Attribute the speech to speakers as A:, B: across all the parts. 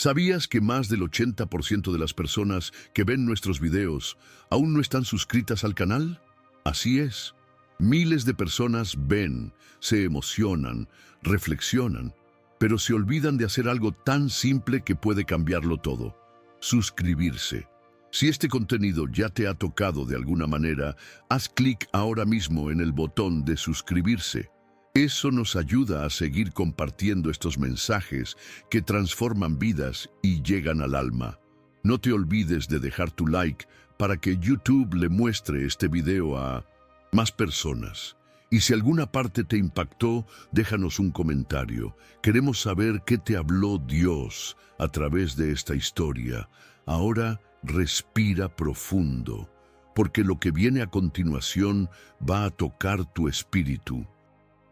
A: ¿Sabías que más del 80% de las personas que ven nuestros videos aún no están suscritas al canal? Así es. Miles de personas ven, se emocionan, reflexionan, pero se olvidan de hacer algo tan simple que puede cambiarlo todo: suscribirse. Si este contenido ya te ha tocado de alguna manera, haz clic ahora mismo en el botón de suscribirse. Eso nos ayuda a seguir compartiendo estos mensajes que transforman vidas y llegan al alma. No te olvides de dejar tu like para que YouTube le muestre este video a más personas. Y si alguna parte te impactó, déjanos un comentario. Queremos saber qué te habló Dios a través de esta historia. Ahora respira profundo, porque lo que viene a continuación va a tocar tu espíritu.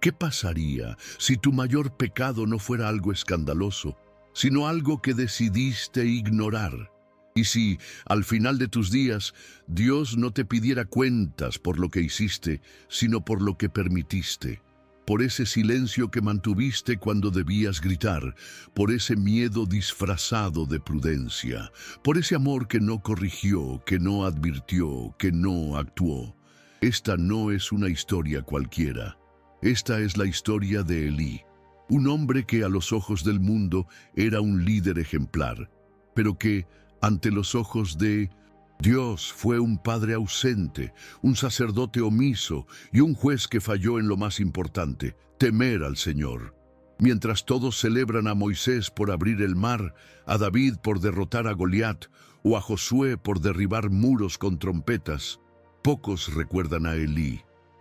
A: ¿Qué pasaría si tu mayor pecado no fuera algo escandaloso, sino algo que decidiste ignorar? Y si, al final de tus días, Dios no te pidiera cuentas por lo que hiciste, sino por lo que permitiste, por ese silencio que mantuviste cuando debías gritar, por ese miedo disfrazado de prudencia, por ese amor que no corrigió, que no advirtió, que no actuó. Esta no es una historia cualquiera. Esta es la historia de Elí, un hombre que a los ojos del mundo era un líder ejemplar, pero que, ante los ojos de Dios, fue un padre ausente, un sacerdote omiso y un juez que falló en lo más importante: temer al Señor. Mientras todos celebran a Moisés por abrir el mar, a David por derrotar a Goliat o a Josué por derribar muros con trompetas, pocos recuerdan a Elí.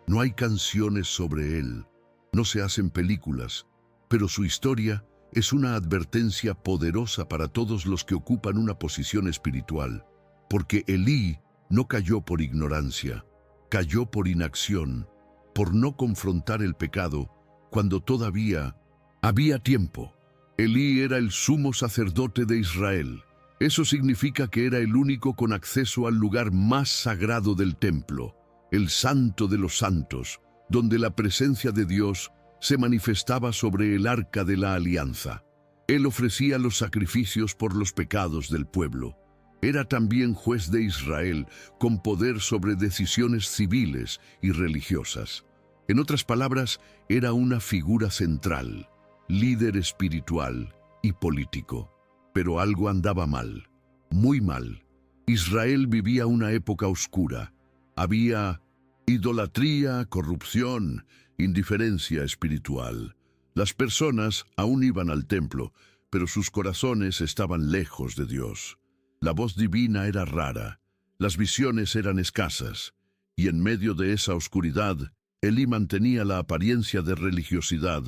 A: No hay canciones sobre él, no se hacen películas, pero su historia es una advertencia poderosa para todos los que ocupan una posición espiritual. Porque Elí no cayó por ignorancia, cayó por inacción, por no confrontar el pecado cuando todavía había tiempo. Elí era el sumo sacerdote de Israel. Eso significa que era el único con acceso al lugar más sagrado del templo, el Santo de los Santos, donde la presencia de Dios se manifestaba sobre el arca de la alianza. Él ofrecía los sacrificios por los pecados del pueblo. Era también juez de Israel, con poder sobre decisiones civiles y religiosas. En otras palabras, era una figura central, líder espiritual y político. Pero algo andaba mal, muy mal. Israel vivía una época oscura. Había idolatría, corrupción, indiferencia espiritual. Las personas aún iban al templo, pero sus corazones estaban lejos de Dios. La voz divina era rara, las visiones eran escasas, y en medio de esa oscuridad, Elí mantenía la apariencia de religiosidad.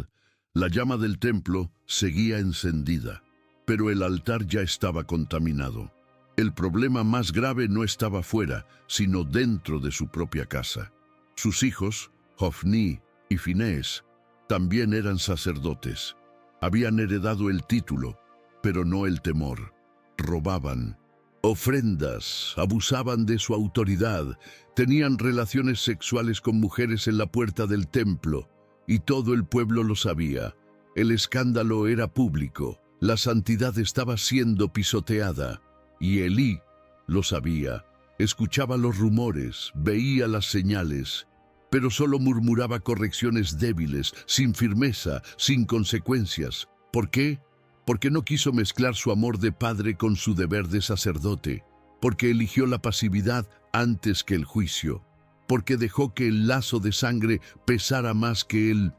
A: La llama del templo seguía encendida, pero el altar ya estaba contaminado. El problema más grave no estaba fuera, sino dentro de su propia casa. Sus hijos, Hofni y Finés, también eran sacerdotes. Habían heredado el título, pero no el temor. Robaban ofrendas, abusaban de su autoridad, tenían relaciones sexuales con mujeres en la puerta del templo, y todo el pueblo lo sabía. El escándalo era público, la santidad estaba siendo pisoteada, y Elí lo sabía. Escuchaba los rumores, veía las señales, pero solo murmuraba correcciones débiles, sin firmeza, sin consecuencias. ¿Por qué? Porque no quiso mezclar su amor de padre con su deber de sacerdote, porque eligió la pasividad antes que el juicio, porque dejó que el lazo de sangre pesara más que el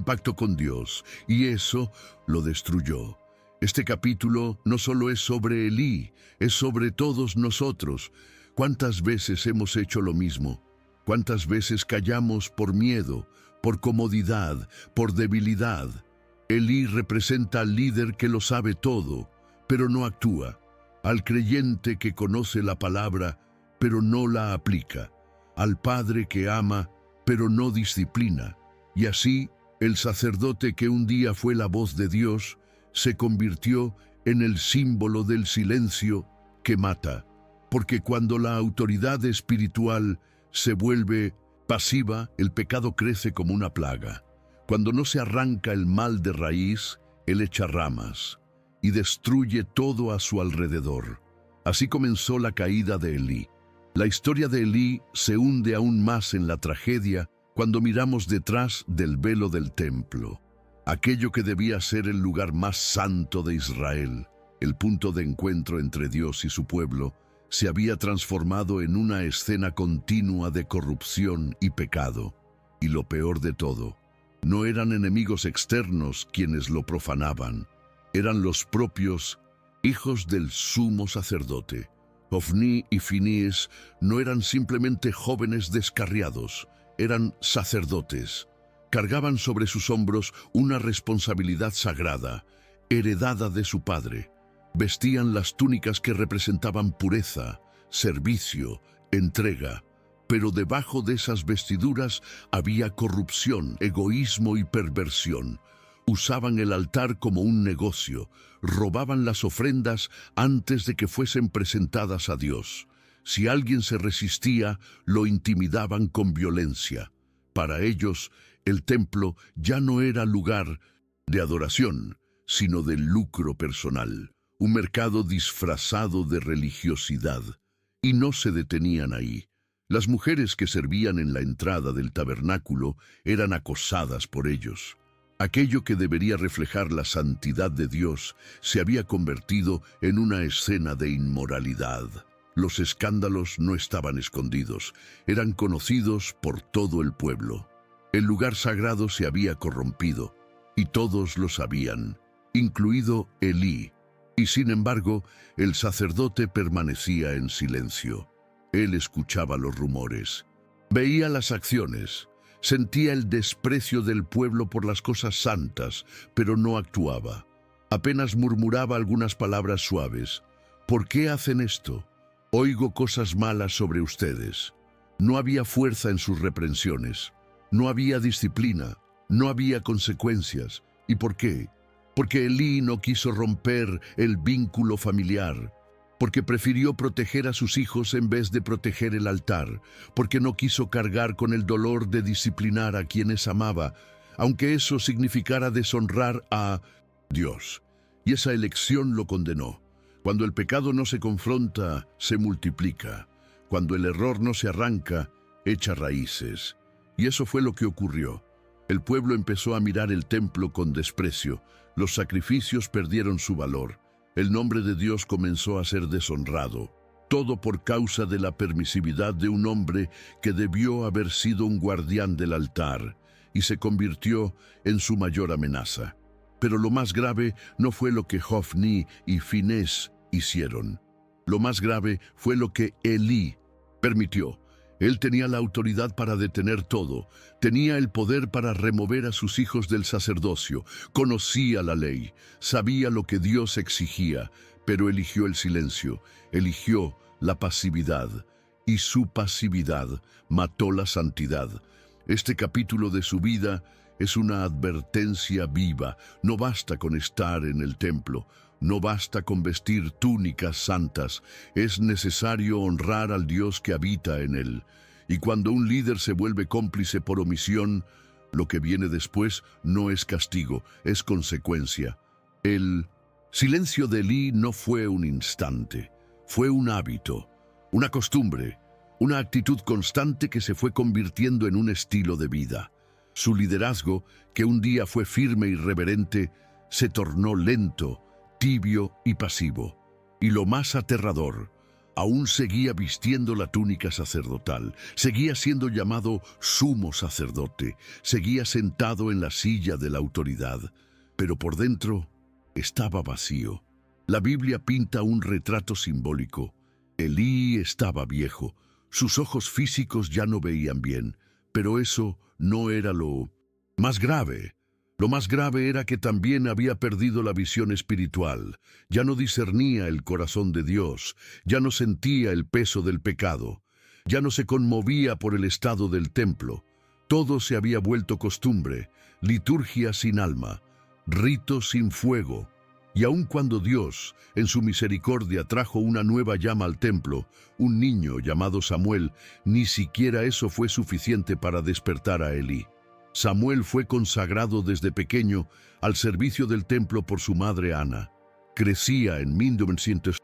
A: pacto con Dios, y eso lo destruyó. Este capítulo no solo es sobre Elí, es sobre todos nosotros. ¿Cuántas veces hemos hecho lo mismo? ¿Cuántas veces callamos por miedo, por comodidad, por debilidad? Elí representa al líder que lo sabe todo, pero no actúa, al creyente que conoce la palabra, pero no la aplica, al padre que ama, pero no disciplina. Y así, el sacerdote que un día fue la voz de Dios, se convirtió en el símbolo del silencio que mata, porque cuando la autoridad espiritual se vuelve pasiva, el pecado crece como una plaga. Cuando no se arranca el mal de raíz, él echa ramas. y destruye todo a su alrededor. Así comenzó la caída de Elí. La historia de Elí se hunde aún más en la tragedia cuando miramos detrás del velo del templo. Aquello que debía ser el lugar más santo de Israel, el punto de encuentro entre Dios y su pueblo, se había transformado en una escena continua de corrupción y pecado. Y lo peor de todo, no eran enemigos externos quienes lo profanaban, eran los propios hijos del sumo sacerdote. Ofní y Finíes no eran simplemente jóvenes descarriados, eran sacerdotes. Cargaban sobre sus hombros una responsabilidad sagrada, heredada de su padre. Vestían las túnicas que representaban pureza, servicio, entrega. Pero debajo de esas vestiduras había corrupción, egoísmo y perversión. Usaban el altar como un negocio, robaban las ofrendas antes de que fuesen presentadas a Dios. Si alguien se resistía, lo intimidaban con violencia. Para ellos, el templo ya no era lugar de adoración, sino de lucro personal, un mercado disfrazado de religiosidad. Y no se detenían ahí. Las mujeres que servían en la entrada del tabernáculo eran acosadas por ellos. Aquello que debería reflejar la santidad de Dios se había convertido en una escena de inmoralidad. Los escándalos no estaban escondidos, eran conocidos por todo el pueblo. El lugar sagrado se había corrompido, y todos lo sabían, incluido Elí. Y sin embargo, el sacerdote permanecía en silencio. Él escuchaba los rumores, veía las acciones, sentía el desprecio del pueblo por las cosas santas, pero no actuaba. Apenas murmuraba algunas palabras suaves. ¿Por qué hacen esto? Oigo cosas malas sobre ustedes. No había fuerza en sus reprensiones. No había disciplina. No había consecuencias. ¿Y por qué? Porque Elí no quiso romper el vínculo familiar. Porque prefirió proteger a sus hijos en vez de proteger el altar, porque no quiso cargar con el dolor de disciplinar a quienes amaba, aunque eso significara deshonrar a Dios. Y esa elección lo condenó. Cuando el pecado no se confronta, se multiplica. Cuando el error no se arranca, echa raíces. Y eso fue lo que ocurrió. El pueblo empezó a mirar el templo con desprecio. Los sacrificios perdieron su valor. El nombre de Dios comenzó a ser deshonrado, todo por causa de la permisividad de un hombre que debió haber sido un guardián del altar, y se convirtió en su mayor amenaza. Pero lo más grave no fue lo que Ofní y Finés hicieron. Lo más grave fue lo que Elí permitió. Él tenía la autoridad para detener todo, tenía el poder para remover a sus hijos del sacerdocio, conocía la ley, sabía lo que Dios exigía, pero eligió el silencio, eligió la pasividad, y su pasividad mató la santidad. Este capítulo de su vida es una advertencia viva. No basta con estar en el templo, no basta con vestir túnicas santas, es necesario honrar al Dios que habita en él. Y cuando un líder se vuelve cómplice por omisión, lo que viene después no es castigo, es consecuencia. El silencio de Elí no fue un instante, fue un hábito, una costumbre, una actitud constante que se fue convirtiendo en un estilo de vida. Su liderazgo, que un día fue firme y reverente, se tornó lento, tibio y pasivo. Y lo más aterrador, aún seguía vistiendo la túnica sacerdotal, seguía siendo llamado sumo sacerdote, seguía sentado en la silla de la autoridad, pero por dentro estaba vacío. La Biblia pinta un retrato simbólico. Elí estaba viejo, sus ojos físicos ya no veían bien, pero eso no era lo más grave. Lo más grave era que también había perdido la visión espiritual, ya no discernía el corazón de Dios, ya no sentía el peso del pecado, ya no se conmovía por el estado del templo. Todo se había vuelto costumbre, liturgia sin alma, rito sin fuego. Y aun cuando Dios, en su misericordia, trajo una nueva llama al templo, un niño llamado Samuel, ni siquiera eso fue suficiente para despertar a Elí. Samuel fue consagrado desde pequeño al servicio del templo por su madre Ana. crecía en 1900.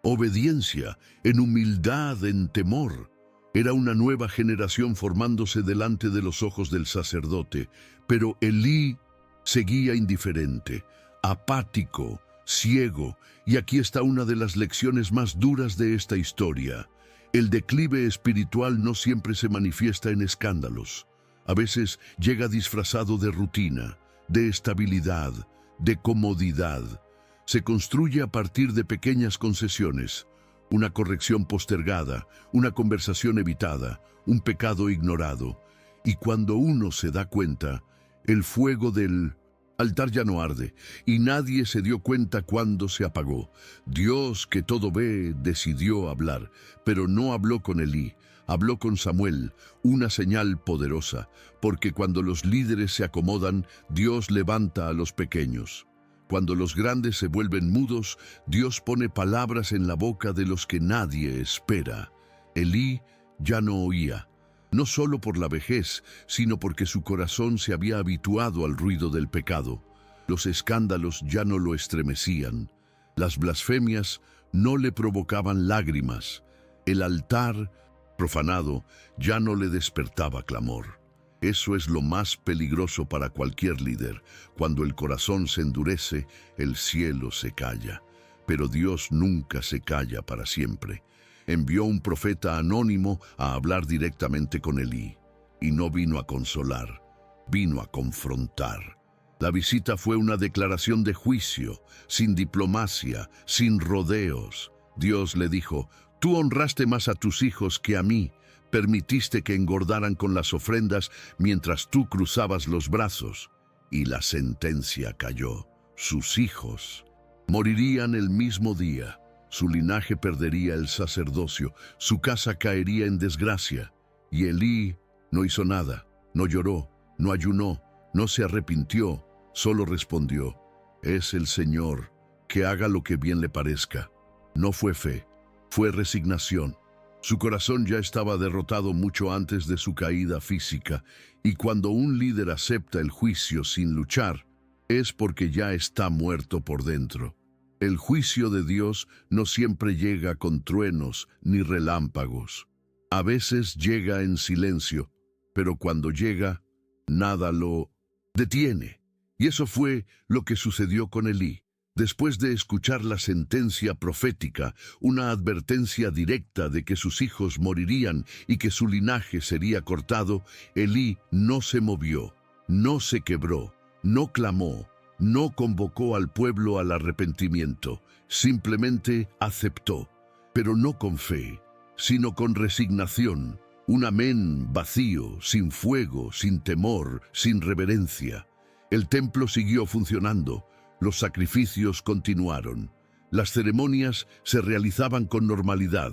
A: Obediencia, en humildad, en temor. Era una nueva generación formándose delante de los ojos del sacerdote, pero Elí seguía indiferente, apático, ciego, y aquí está una de las lecciones más duras de esta historia. El declive espiritual no siempre se manifiesta en escándalos. A veces llega disfrazado de rutina, de estabilidad, de comodidad. Se construye a partir de pequeñas concesiones, una corrección postergada, una conversación evitada, un pecado ignorado. Y cuando uno se da cuenta, el fuego del altar ya no arde, y nadie se dio cuenta cuando se apagó. Dios, que todo ve, decidió hablar, pero no habló con Elí, habló con Samuel, una señal poderosa, porque cuando los líderes se acomodan, Dios levanta a los pequeños. Cuando los grandes se vuelven mudos, Dios pone palabras en la boca de los que nadie espera. Elí ya no oía, no solo por la vejez, sino porque su corazón se había habituado al ruido del pecado. Los escándalos ya no lo estremecían. Las blasfemias no le provocaban lágrimas. El altar profanado ya no le despertaba clamor. Eso es lo más peligroso para cualquier líder. Cuando el corazón se endurece, el cielo se calla. Pero Dios nunca se calla para siempre. Envió un profeta anónimo a hablar directamente con Elí. Y no vino a consolar, vino a confrontar. La visita fue una declaración de juicio, sin diplomacia, sin rodeos. Dios le dijo: «Tú honraste más a tus hijos que a mí. Permitiste que engordaran con las ofrendas mientras tú cruzabas los brazos». Y la sentencia cayó. Sus hijos morirían el mismo día. Su linaje perdería el sacerdocio. Su casa caería en desgracia. Y Elí no hizo nada. No lloró, no ayunó, no se arrepintió. Solo respondió: «Es el Señor, que haga lo que bien le parezca». No fue fe, fue resignación. Su corazón ya estaba derrotado mucho antes de su caída física, y cuando un líder acepta el juicio sin luchar, es porque ya está muerto por dentro. El juicio de Dios no siempre llega con truenos ni relámpagos. A veces llega en silencio, pero cuando llega, nada lo detiene. Y eso fue lo que sucedió con Elí. Después de escuchar la sentencia profética, una advertencia directa de que sus hijos morirían y que su linaje sería cortado, Elí no se movió, no se quebró, no clamó, no convocó al pueblo al arrepentimiento, simplemente aceptó, pero no con fe, sino con resignación, un amén vacío, sin fuego, sin temor, sin reverencia. El templo siguió funcionando. Los sacrificios continuaron. Las ceremonias se realizaban con normalidad,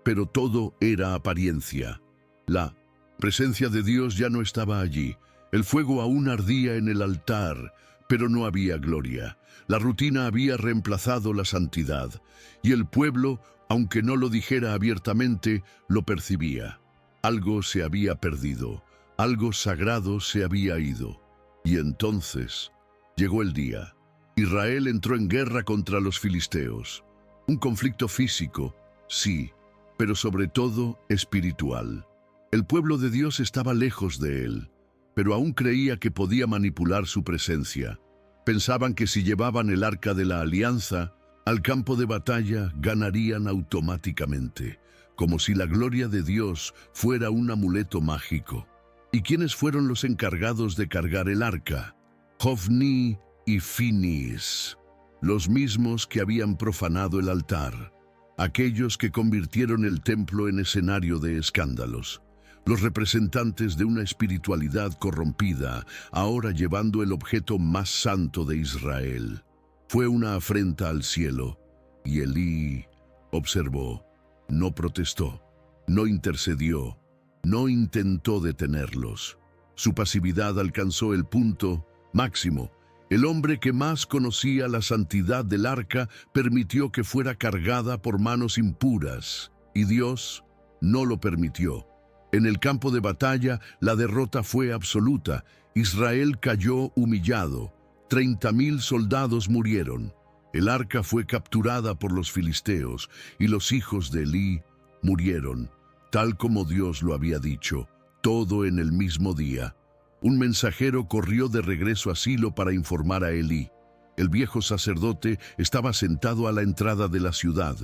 A: pero todo era apariencia. La presencia de Dios ya no estaba allí. El fuego aún ardía en el altar, pero no había gloria. La rutina había reemplazado la santidad, y el pueblo, aunque no lo dijera abiertamente, lo percibía. Algo se había perdido, algo sagrado se había ido. Y entonces llegó el día. Israel entró en guerra contra los filisteos. Un conflicto físico, sí, pero sobre todo espiritual. El pueblo de Dios estaba lejos de él, pero aún creía que podía manipular su presencia. Pensaban que si llevaban el arca de la alianza al campo de batalla, ganarían automáticamente, como si la gloria de Dios fuera un amuleto mágico. ¿Y quiénes fueron los encargados de cargar el arca? Hofni y Finis, los mismos que habían profanado el altar, aquellos que convirtieron el templo en escenario de escándalos, los representantes de una espiritualidad corrompida, ahora llevando el objeto más santo de Israel. Fue una afrenta al cielo, y Elí observó, no protestó, no intercedió, no intentó detenerlos. Su pasividad alcanzó el punto máximo. El hombre que más conocía la santidad del arca permitió que fuera cargada por manos impuras, y Dios no lo permitió. En el campo de batalla, la derrota fue absoluta. Israel cayó humillado. 30,000 soldados murieron. El arca fue capturada por los filisteos y los hijos de Elí murieron, tal como Dios lo había dicho, todo en el mismo día. Un mensajero corrió de regreso a Silo para informar a Elí. El viejo sacerdote estaba sentado a la entrada de la ciudad.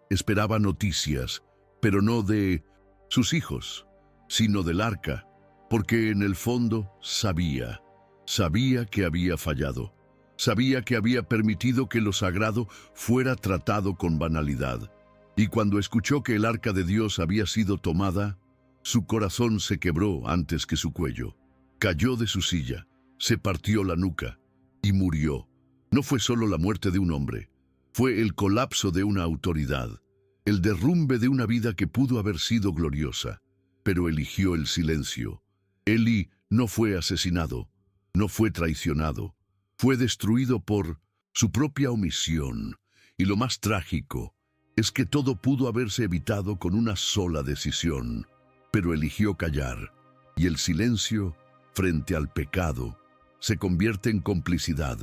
A: Esperaba noticias, pero no de sus hijos, sino del arca, porque en el fondo sabía que había fallado. Sabía que había permitido que lo sagrado fuera tratado con banalidad. Y cuando escuchó que el arca de Dios había sido tomada, su corazón se quebró antes que su cuello. Cayó de su silla, se partió la nuca y murió. No fue solo la muerte de un hombre, fue el colapso de una autoridad, el derrumbe de una vida que pudo haber sido gloriosa, pero eligió el silencio. Elí no fue asesinado, no fue traicionado, fue destruido por su propia omisión. Y lo más trágico es que todo pudo haberse evitado con una sola decisión, pero eligió callar, y el silencio frente al pecado se convierte en complicidad.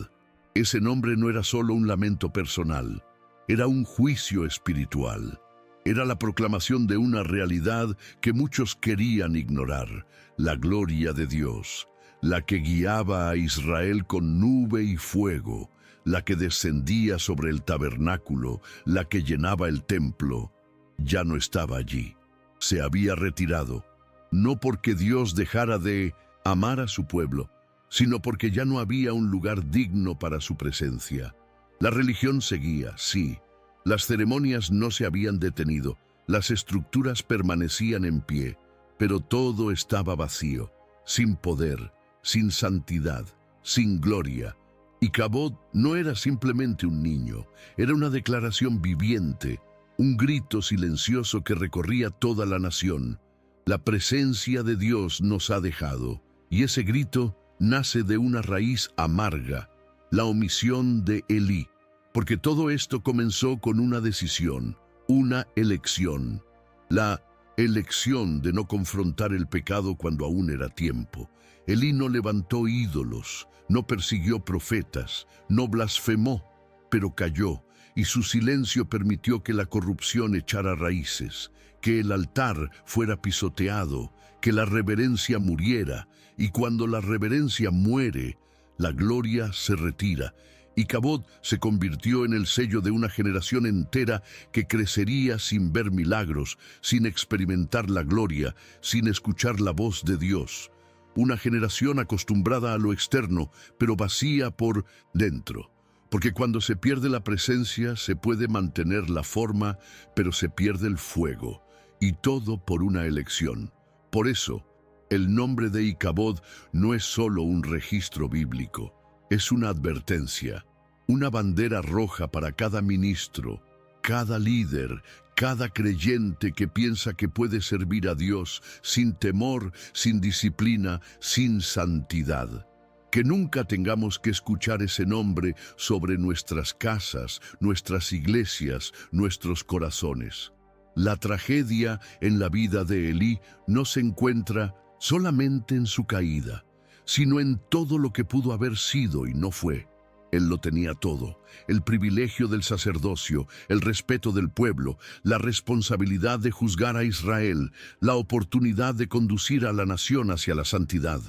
A: Ese nombre no era solo un lamento personal, era un juicio espiritual. Era la proclamación de una realidad que muchos querían ignorar, la gloria de Dios, la que guiaba a Israel con nube y fuego, la que descendía sobre el tabernáculo, la que llenaba el templo, ya no estaba allí. Se había retirado, no porque Dios dejara de amar a su pueblo, sino porque ya no había un lugar digno para su presencia. La religión seguía, sí. Las ceremonias no se habían detenido, las estructuras permanecían en pie, pero todo estaba vacío, sin poder, sin santidad, sin gloria. Y Icabod no era simplemente un niño, era una declaración viviente, un grito silencioso que recorría toda la nación. La presencia de Dios nos ha dejado, y ese grito nace de una raíz amarga, la omisión de Elí, porque todo esto comenzó con una decisión, una elección, la elección de no confrontar el pecado cuando aún era tiempo. Elí no levantó ídolos, no persiguió profetas, no blasfemó, pero calló, y su silencio permitió que la corrupción echara raíces, que el altar fuera pisoteado, que la reverencia muriera, y cuando la reverencia muere, la gloria se retira. Icabod se convirtió en el sello de una generación entera que crecería sin ver milagros, sin experimentar la gloria, sin escuchar la voz de Dios. Una generación acostumbrada a lo externo, pero vacía por dentro. Porque cuando se pierde la presencia, se puede mantener la forma, pero se pierde el fuego. Y todo por una elección. Por eso, el nombre de Icabod no es solo un registro bíblico, es una advertencia, una bandera roja para cada ministro, cada líder, cada creyente que piensa que puede servir a Dios sin temor, sin disciplina, sin santidad. Que nunca tengamos que escuchar ese nombre sobre nuestras casas, nuestras iglesias, nuestros corazones. La tragedia en la vida de Elí no se encuentra solamente en su caída, sino en todo lo que pudo haber sido y no fue. Él lo tenía todo: el privilegio del sacerdocio, el respeto del pueblo, la responsabilidad de juzgar a Israel, la oportunidad de conducir a la nación hacia la santidad.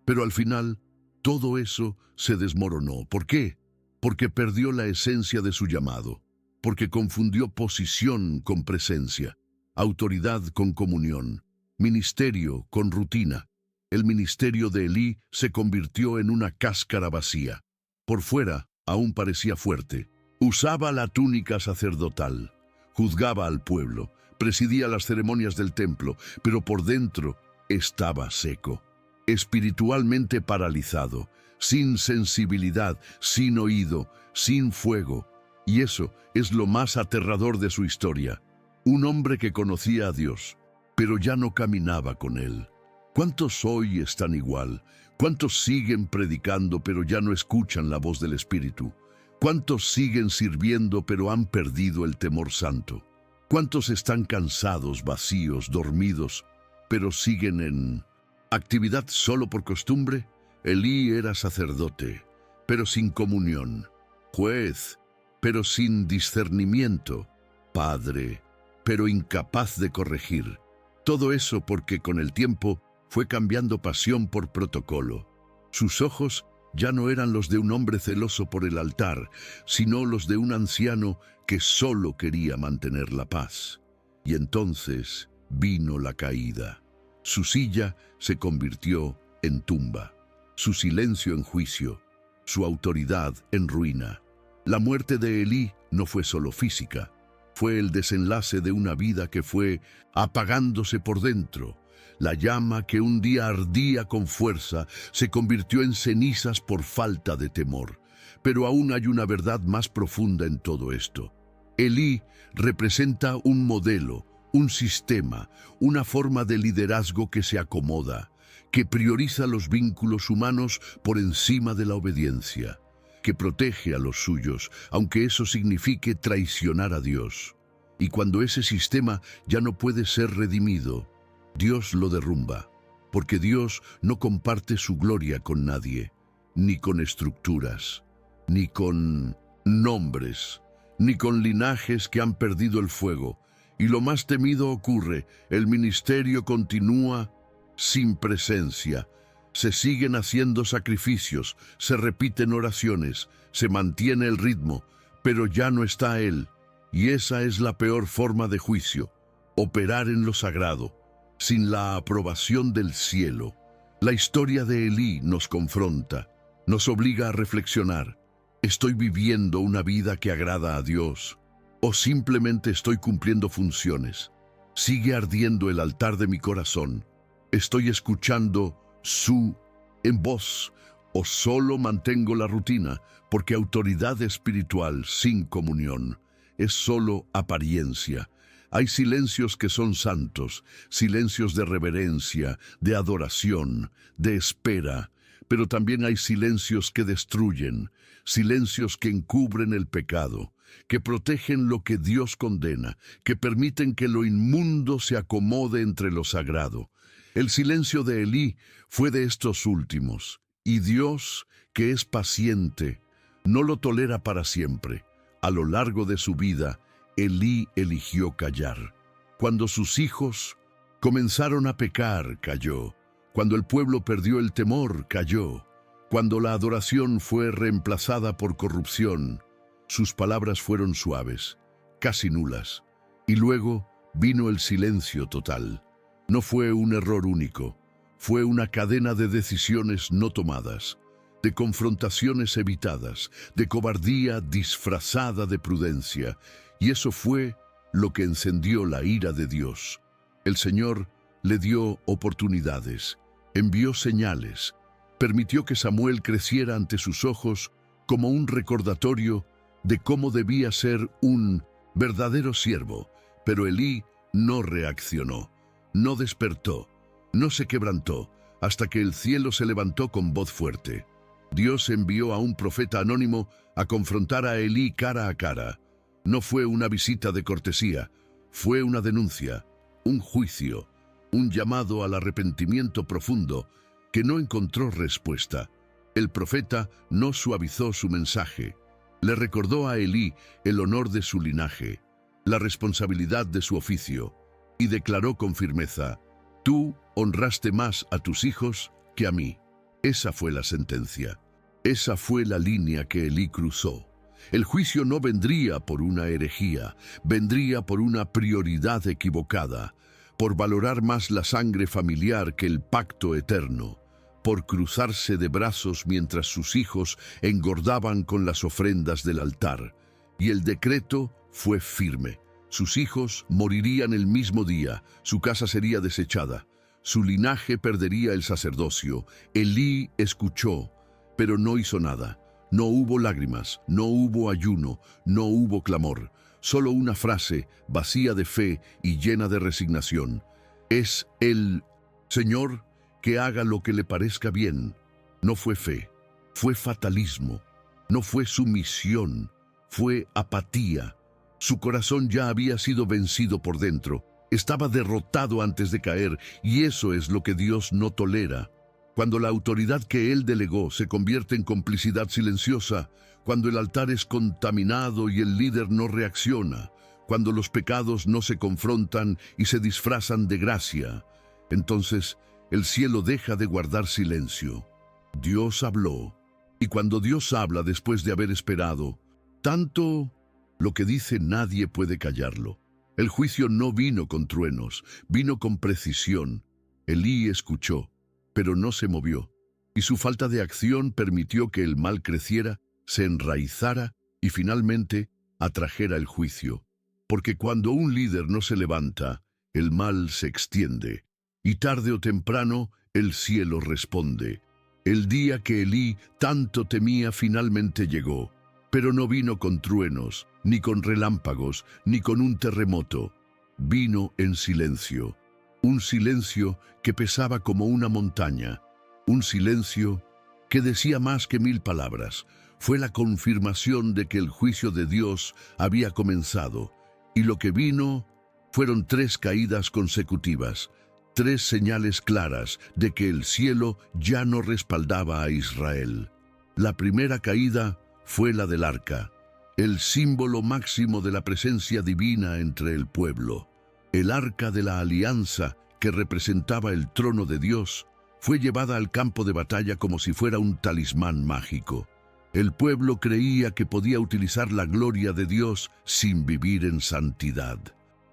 A: Pero al final, todo eso se desmoronó. ¿Por qué? Porque perdió la esencia de su llamado, porque confundió posición con presencia, autoridad con comunión, ministerio con rutina. El ministerio de Elí se convirtió en una cáscara vacía. Por fuera, aún parecía fuerte. Usaba la túnica sacerdotal, juzgaba al pueblo, presidía las ceremonias del templo, pero por dentro estaba seco, espiritualmente paralizado, sin sensibilidad, sin oído, sin fuego. Y eso es lo más aterrador de su historia. Un hombre que conocía a Dios, pero ya no caminaba con él. ¿Cuántos hoy están igual? ¿Cuántos siguen predicando pero ya no escuchan la voz del Espíritu? ¿Cuántos siguen sirviendo pero han perdido el temor santo? ¿Cuántos están cansados, vacíos, dormidos, pero siguen en actividad solo por costumbre? Elí era sacerdote, pero sin comunión, juez, pero sin discernimiento, padre, pero incapaz de corregir. Todo eso porque con el tiempo fue cambiando pasión por protocolo. Sus ojos ya no eran los de un hombre celoso por el altar, sino los de un anciano que solo quería mantener la paz. Y entonces vino la caída. Su silla se convirtió en tumba, su silencio en juicio, su autoridad en ruina. La muerte de Elí no fue solo física, fue el desenlace de una vida que fue apagándose por dentro. La llama que un día ardía con fuerza se convirtió en cenizas por falta de temor. Pero aún hay una verdad más profunda en todo esto. Elí representa un modelo, un sistema, una forma de liderazgo que se acomoda, que prioriza los vínculos humanos por encima de la obediencia, que protege a los suyos, aunque eso signifique traicionar a Dios. Y cuando ese sistema ya no puede ser redimido, Dios lo derrumba, porque Dios no comparte su gloria con nadie, ni con estructuras, ni con nombres, ni con linajes que han perdido el fuego. Y lo más temido ocurre, el ministerio continúa sin presencia. Se siguen haciendo sacrificios, se repiten oraciones, se mantiene el ritmo, pero ya no está Él. Y esa es la peor forma de juicio, operar en lo sagrado, sin la aprobación del cielo. La historia de Elí nos confronta, nos obliga a reflexionar. ¿Estoy viviendo una vida que agrada a Dios? ¿O simplemente estoy cumpliendo funciones? ¿Sigue ardiendo el altar de mi corazón? ¿Estoy escuchando su en voz? ¿O solo mantengo la rutina? Porque autoridad espiritual sin comunión es solo apariencia. Hay silencios que son santos, silencios de reverencia, de adoración, de espera, pero también hay silencios que destruyen, silencios que encubren el pecado, que protegen lo que Dios condena, que permiten que lo inmundo se acomode entre lo sagrado. El silencio de Elí fue de estos últimos, y Dios, que es paciente, no lo tolera para siempre. A lo largo de su vida, Elí eligió callar. Cuando sus hijos comenzaron a pecar, calló. Cuando el pueblo perdió el temor, calló. Cuando la adoración fue reemplazada por corrupción, sus palabras fueron suaves, casi nulas. Y luego vino el silencio total. No fue un error único, fue una cadena de decisiones no tomadas, de confrontaciones evitadas, de cobardía disfrazada de prudencia. Y eso fue lo que encendió la ira de Dios. El Señor le dio oportunidades, envió señales, permitió que Samuel creciera ante sus ojos como un recordatorio de cómo debía ser un verdadero siervo. Pero Elí no reaccionó, no despertó, no se quebrantó, hasta que el cielo se levantó con voz fuerte. Dios envió a un profeta anónimo a confrontar a Elí cara a cara. No fue una visita de cortesía, fue una denuncia, un juicio, un llamado al arrepentimiento profundo que no encontró respuesta. El profeta no suavizó su mensaje. Le recordó a Elí el honor de su linaje, la responsabilidad de su oficio, y declaró con firmeza: «Tú honraste más a tus hijos que a mí». Esa fue la sentencia. Esa fue la línea que Elí cruzó. El juicio no vendría por una herejía, vendría por una prioridad equivocada, por valorar más la sangre familiar que el pacto eterno, por cruzarse de brazos mientras sus hijos engordaban con las ofrendas del altar. Y el decreto fue firme. Sus hijos morirían el mismo día, su casa sería desechada, su linaje perdería el sacerdocio. Elí escuchó, pero no hizo nada. No hubo lágrimas, no hubo ayuno, no hubo clamor. Solo una frase vacía de fe y llena de resignación. Es el Señor que haga lo que le parezca bien. No fue fe, fue fatalismo. No fue sumisión, fue apatía. Su corazón ya había sido vencido por dentro. Estaba derrotado antes de caer, y eso es lo que Dios no tolera. Cuando la autoridad que él delegó se convierte en complicidad silenciosa, cuando el altar es contaminado y el líder no reacciona, cuando los pecados no se confrontan y se disfrazan de gracia, entonces el cielo deja de guardar silencio. Dios habló, y cuando Dios habla después de haber esperado, tanto lo que dice nadie puede callarlo. El juicio no vino con truenos, vino con precisión. Elí escuchó, pero no se movió, y su falta de acción permitió que el mal creciera, se enraizara y finalmente atrajera el juicio. Porque cuando un líder no se levanta, el mal se extiende, y tarde o temprano el cielo responde. El día que Elí tanto temía finalmente llegó, pero no vino con truenos, ni con relámpagos, ni con un terremoto. Vino en silencio, un silencio que pesaba como una montaña, un silencio que decía más que 1000 palabras. Fue la confirmación de que el juicio de Dios había comenzado, y lo que vino fueron 3 caídas consecutivas, 3 señales claras de que el cielo ya no respaldaba a Israel. La primera caída fue la del arca, el símbolo máximo de la presencia divina entre el pueblo. El arca de la alianza, que representaba el trono de Dios, fue llevada al campo de batalla como si fuera un talismán mágico. El pueblo creía que podía utilizar la gloria de Dios sin vivir en santidad.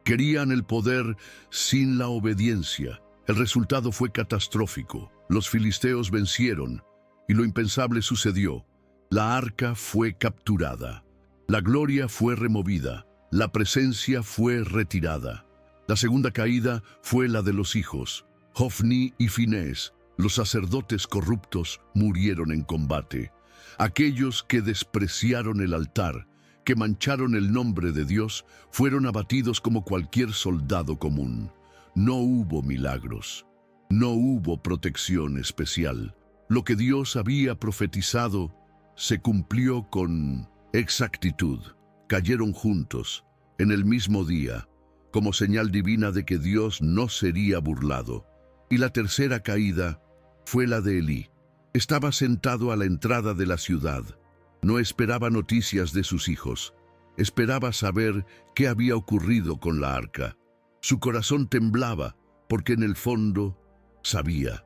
A: Querían el poder sin la obediencia. El resultado fue catastrófico. Los filisteos vencieron, y lo impensable sucedió. La arca fue capturada. La gloria fue removida. La presencia fue retirada. La segunda caída fue la de los hijos. Hofni y Finés, los sacerdotes corruptos, murieron en combate. Aquellos que despreciaron el altar, que mancharon el nombre de Dios, fueron abatidos como cualquier soldado común. No hubo milagros, no hubo protección especial. Lo que Dios había profetizado se cumplió con exactitud. Cayeron juntos, en el mismo día, como señal divina de que Dios no sería burlado. Y la tercera caída fue la de Elí. Estaba sentado a la entrada de la ciudad. No esperaba noticias de sus hijos. Esperaba saber qué había ocurrido con la arca. Su corazón temblaba porque en el fondo sabía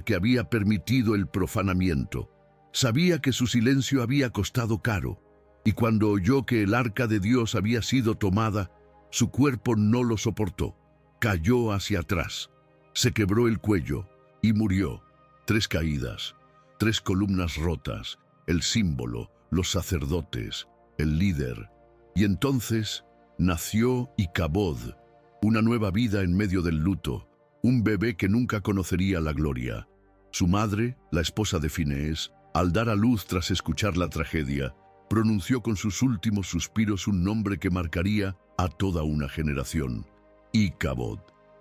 A: que había permitido el profanamiento. Sabía que su silencio había costado caro. Y cuando oyó que el arca de Dios había sido tomada, su cuerpo no lo soportó. Cayó hacia atrás. Se quebró el cuello y murió. 3 caídas, 3 columnas rotas, el símbolo, los sacerdotes, el líder. Y entonces nació Icabod, una nueva vida en medio del luto, un bebé que nunca conocería la gloria. Su madre, la esposa de Finés, al dar a luz tras escuchar la tragedia, pronunció con sus últimos suspiros un nombre que marcaría a toda una generación. Icabod,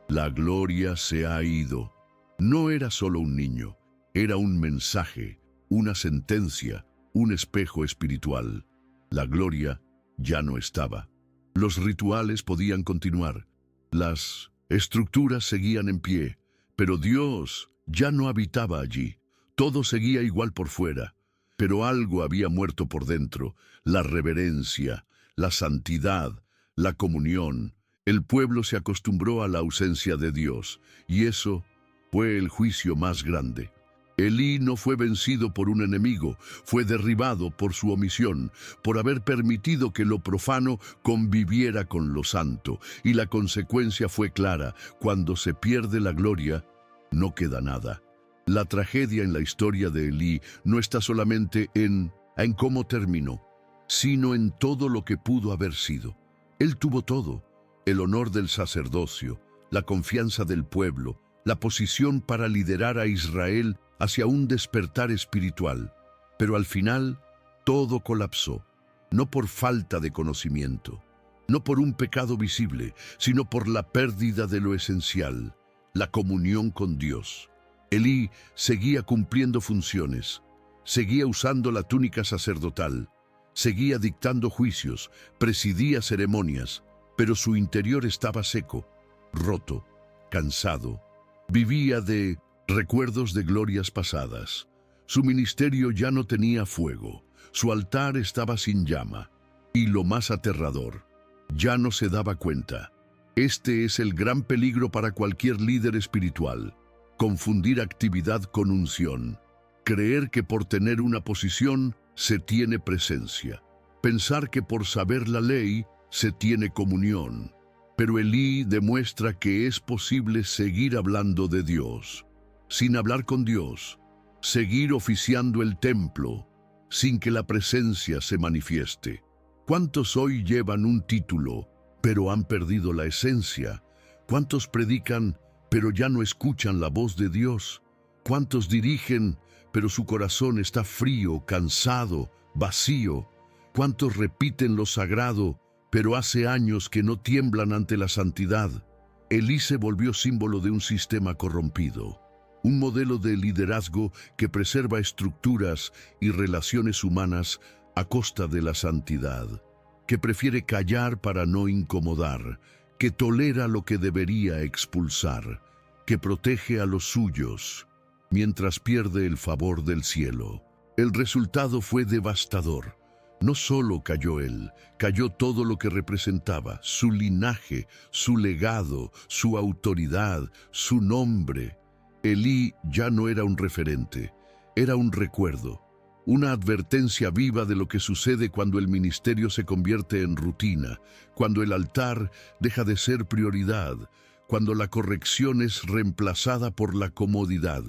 A: la gloria se ha ido. No era solo un niño, era un mensaje, una sentencia, un espejo espiritual. La gloria ya no estaba. Los rituales podían continuar, las estructuras seguían en pie, pero Dios ya no habitaba allí. Todo seguía igual por fuera, pero algo había muerto por dentro: la reverencia, la santidad, la comunión. El pueblo se acostumbró a la ausencia de Dios, y eso fue el juicio más grande. Elí no fue vencido por un enemigo, fue derribado por su omisión, por haber permitido que lo profano conviviera con lo santo, y la consecuencia fue clara: cuando se pierde la gloria, no queda nada. La tragedia en la historia de Elí no está solamente en cómo terminó, sino en todo lo que pudo haber sido. Él tuvo todo: el honor del sacerdocio, la confianza del pueblo, la posición para liderar a Israel hacia un despertar espiritual. Pero al final, todo colapsó, no por falta de conocimiento, no por un pecado visible, sino por la pérdida de lo esencial: la comunión con Dios. Elí seguía cumpliendo funciones, seguía usando la túnica sacerdotal, seguía dictando juicios, presidía ceremonias, pero su interior estaba seco, roto, cansado. Vivía de recuerdos de glorias pasadas. Su ministerio ya no tenía fuego, su altar estaba sin llama, y lo más aterrador, ya no se daba cuenta. Este es el gran peligro para cualquier líder espiritual: confundir actividad con unción, creer que por tener una posición se tiene presencia, pensar que por saber la ley se tiene comunión. Pero Elí demuestra que es posible seguir hablando de Dios, sin hablar con Dios, seguir oficiando el templo, sin que la presencia se manifieste. ¿Cuántos hoy llevan un título, pero han perdido la esencia? ¿Cuántos predican, pero ya no escuchan la voz de Dios? ¿Cuántos dirigen, pero su corazón está frío, cansado, vacío? ¿Cuántos repiten lo sagrado, pero hace años que no tiemblan ante la santidad? Elí se volvió símbolo de un sistema corrompido, un modelo de liderazgo que preserva estructuras y relaciones humanas a costa de la santidad, que prefiere callar para no incomodar, que tolera lo que debería expulsar, que protege a los suyos, mientras pierde el favor del cielo. El resultado fue devastador. No solo cayó él, cayó todo lo que representaba: su linaje, su legado, su autoridad, su nombre. Elí ya no era un referente, era un recuerdo, una advertencia viva de lo que sucede cuando el ministerio se convierte en rutina, cuando el altar deja de ser prioridad, cuando la corrección es reemplazada por la comodidad.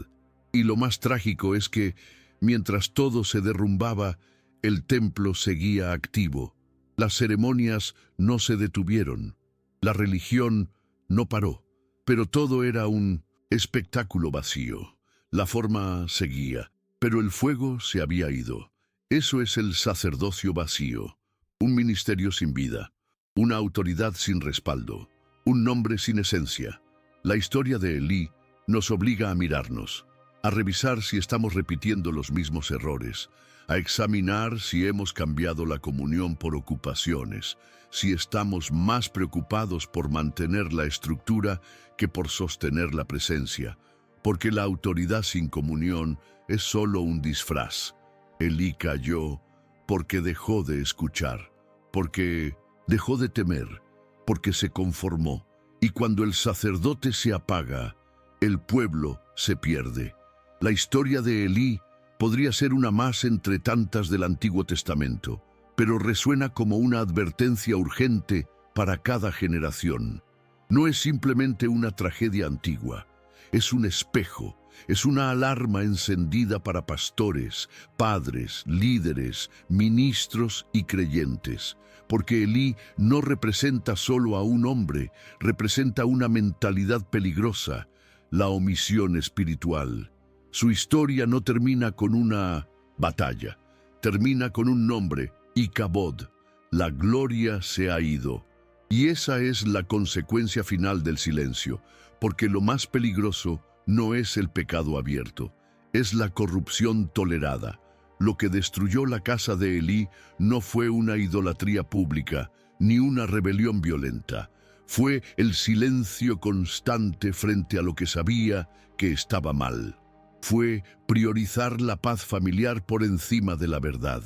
A: Y lo más trágico es que, mientras todo se derrumbaba, el templo seguía activo. Las ceremonias no se detuvieron, la religión no paró, pero todo era un espectáculo vacío. La forma seguía, pero el fuego se había ido. Eso es el sacerdocio vacío, un ministerio sin vida, una autoridad sin respaldo, un nombre sin esencia. La historia de Elí nos obliga a mirarnos, a revisar si estamos repitiendo los mismos errores, a examinar si hemos cambiado la comunión por ocupaciones, si estamos más preocupados por mantener la estructura que por sostener la presencia, porque la autoridad sin comunión es solo un disfraz. Elí cayó porque dejó de escuchar, porque dejó de temer, porque se conformó. Y cuando el sacerdote se apaga, el pueblo se pierde. La historia de Elí podría ser una más entre tantas del Antiguo Testamento, pero resuena como una advertencia urgente para cada generación. No es simplemente una tragedia antigua, es un espejo, es una alarma encendida para pastores, padres, líderes, ministros y creyentes, porque Elí no representa solo a un hombre, representa una mentalidad peligrosa, la omisión espiritual. Su historia no termina con una batalla, termina con un nombre: Icabod. La gloria se ha ido. Y esa es la consecuencia final del silencio, porque lo más peligroso no es el pecado abierto, es la corrupción tolerada. Lo que destruyó la casa de Elí no fue una idolatría pública, ni una rebelión violenta. Fue el silencio constante frente a lo que sabía que estaba mal. Fue priorizar la paz familiar por encima de la verdad.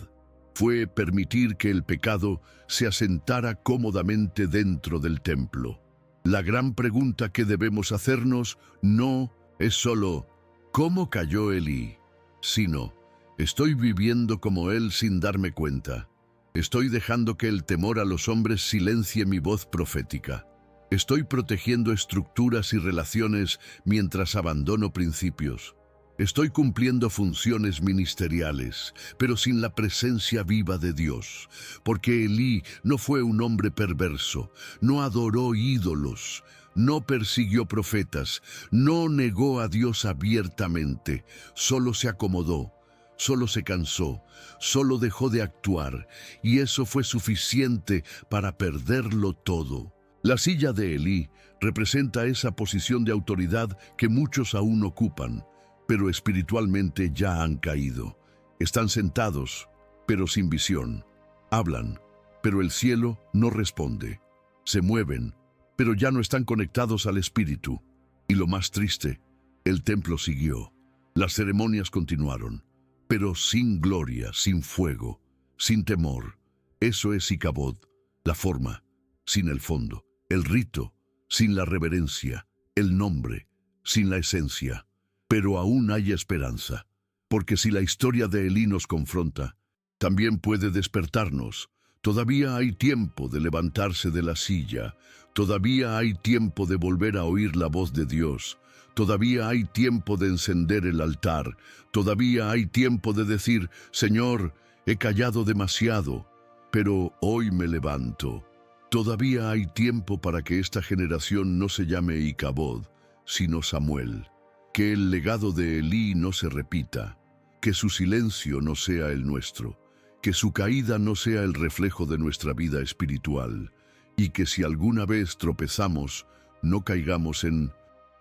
A: Fue permitir que el pecado se asentara cómodamente dentro del templo. La gran pregunta que debemos hacernos no es solo ¿cómo cayó Elí?, sino ¿estoy viviendo como él sin darme cuenta? ¿Estoy dejando que el temor a los hombres silencie mi voz profética? ¿Estoy protegiendo estructuras y relaciones mientras abandono principios? Estoy cumpliendo funciones ministeriales, pero sin la presencia viva de Dios, porque Elí no fue un hombre perverso, no adoró ídolos, no persiguió profetas, no negó a Dios abiertamente, solo se acomodó, solo se cansó, solo dejó de actuar, y eso fue suficiente para perderlo todo. La silla de Elí representa esa posición de autoridad que muchos aún ocupan, pero espiritualmente ya han caído. Están sentados, pero sin visión. Hablan, pero el cielo no responde. Se mueven, pero ya no están conectados al Espíritu. Y lo más triste, El templo siguió. Las ceremonias continuaron, pero sin gloria, sin fuego, sin temor. Eso es Icabod, la forma, sin el fondo, el rito, sin la reverencia, el nombre, sin la esencia. Pero aún hay esperanza, porque si la historia de Elí nos confronta, también puede despertarnos. Todavía hay tiempo de levantarse de la silla, todavía hay tiempo de volver a oír la voz de Dios, todavía hay tiempo de encender el altar, todavía hay tiempo de decir, Señor, he callado demasiado, pero hoy me levanto. Todavía hay tiempo para que esta generación no se llame Icabod, sino Samuel. Que el legado de Elí no se repita, que su silencio no sea el nuestro, que su caída no sea el reflejo de nuestra vida espiritual, y que si alguna vez tropezamos, no caigamos en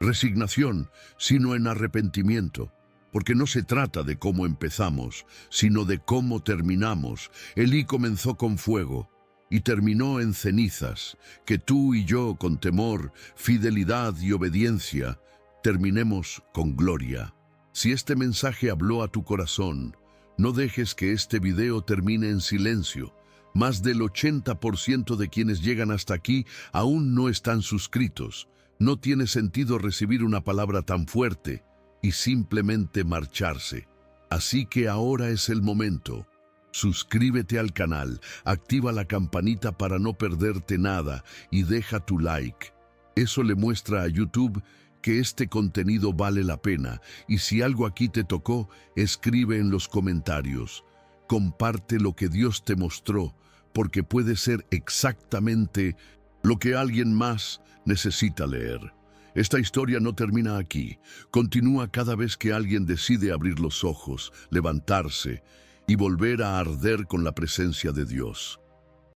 A: resignación, sino en arrepentimiento, porque no se trata de cómo empezamos, sino de cómo terminamos. Elí comenzó con fuego y terminó en cenizas. Que tú y yo, con temor, fidelidad y obediencia, terminemos con gloria. Si este mensaje habló a tu corazón, no dejes que este video termine en silencio. Más del 80% de quienes llegan hasta aquí aún no están suscritos. No tiene sentido recibir una palabra tan fuerte y simplemente marcharse. Así que ahora es el momento. Suscríbete al canal, activa la campanita para no perderte nada y deja tu like. Eso le muestra a YouTube que este contenido vale la pena, y si algo aquí te tocó, escribe en los comentarios. Comparte lo que Dios te mostró, porque puede ser exactamente lo que alguien más necesita leer. Esta historia no termina aquí. Continúa cada vez que alguien decide abrir los ojos, levantarse y volver a arder con la presencia de Dios.